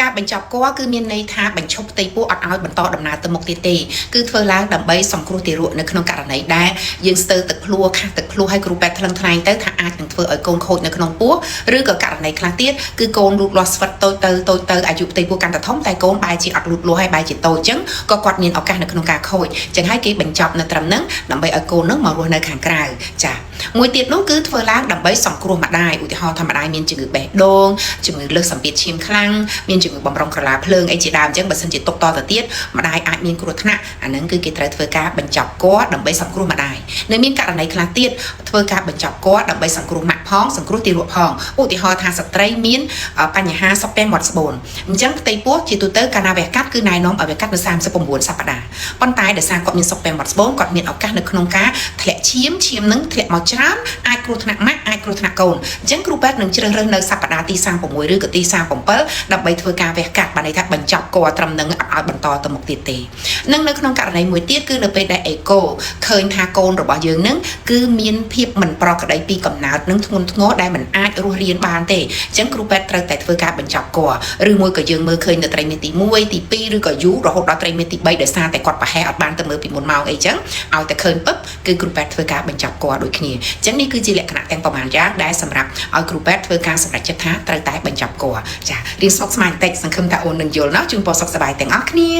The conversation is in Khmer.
ការបញ្ចប់គួរគឺមានន័យថាបញ្ឈប់ផ្ទៃពោះអត់ឲ្យបន្តដំណើរទៅមុខទៀតទេគឺធ្វើឡើងដើម្បីសង្គ្រោះទារកនៅក្នុងករណីដែលយើងស្ទើរទឹកភ្លួខាស់ទឹកភ្លួឲ្យគ្រូពេទ្យថ្លឹងថ្លែងទៅថាអាចនឹងធ្វើឲ្យកូនខូចនៅក្នុងពោះឬក៏ករណីខ្លះទៀតគឺកូនលូតលាស់ស្វិតតូចទៅអាយុផ្ទៃពោះកាន់តែធំតែកូនបែរជាអត់លូតលាស់ហើយបែរជាតូចអញ្ចឹងក៏គាត់មានឱកាសនៅក្នុងការខូចអញ្ចឹងហើយគេបញ្ចប់នៅត្រឹមហ្នឹងដើម្បីឲ្យកូនហ្នឹងមករស់នៅខាងក្រៅចាមួយទៀតនោះគឺធ្វើឡើងដើម្បីសង្គ្រោះម្ដាយឧទាហរណ៍ថាម្ដាយមានជំងឺបេះដូងជំងឺលើសសម្ពាធឈាមខ្លាំងមានជំងឺបំរុងក្រឡាភ្លើងអីជាដើមអញ្ចឹងបើសិនជាទុកតទៅទៀតម្ដាយអាចមានគ្រោះថ្នាក់អាហ្នឹងគឺគេត្រូវធ្វើការបញ្ចប់គល់ដើម្បីសង្គ្រោះម្ដាយនៅមានករណីខ្លះទៀតធ្វើការបញ្ចប់គល់ដើម្បីសង្គ្រោះម៉ាក់ផងសង្គ្រោះទារកផងឧទាហរណ៍ថាស្ត្រីមានបញ្ហាសុខពេមាត់ស្បូនអញ្ចឹងផ្ទៃពោះជាទូទៅកាលណាវះកាត់គឺណែនាំឲ្យវះកាត់នៅ39សប្តាហ៍ប៉ុន្តែដោយសារគាត់មានសុខពេមាត់ស្បូនគាត់មានឱកាសនៅក្នុងការធ្លាក់ឈាមនឹងធ្លាក់មកច្រើនអាចគ្រោះថ្នាក់ម៉ាក់អាចគ្រោះថ្នាក់កូនអញ្ចឹងគ្រូពេទ្យនឹងជ្រើសរើសនៅសប្តាហ៍ទី36ឬក៏ទី37ដើម្បីធ្វើការវះកាត់បានន័យថាបញ្ចប់គល់ត្រឹមនឹងអត់ឲ្យបន្តទៅមុខទៀតទេនឹងនៅក្នុងករណីមួយទៀតគឺនៅពេលដែលអេកូឃើញថាកូនរបស់យើងនឹងគឺមានភាពមិនប្រក្រតីពីកំណើតនឹងធ្ងន់ធ្ងរដែលមិនអាចរស់រានបានទេអញ្ចឹងគ្រូពេទ្យត្រូវតែធ្វើការបញ្ចប់គល់ឬមួយក៏យើងមើលឃើញនៅត្រីមាសទី1ទី2ឬក៏យូររហូតដល់ត្រីមាសទី3ដោយសារតែគាត់ប្រហែលអត់បានទៅមើលពីមុនមកអីចឹងឲ្យតែឃើញពឹបគឺគ្រូពេទ្យធ្វើការបញ្ចប់គល់ដូចគ្នាអញ្ចឹងនេះគឺជាលក្ខណៈទាំងប្រមាណយ៉ាងដែលសម្រាប់ឲ្យគ្រូពេទ្យធ្វើការសម្រេចចិត្តថាត្រូវតែបញ្ចប់គល់ចារៀនស្មុគស្មាញបន្តិចសង្ឃឹមថាអូននឹងយល់ណាជូនពរសុខសប្បាយទាំងអស់គ្នា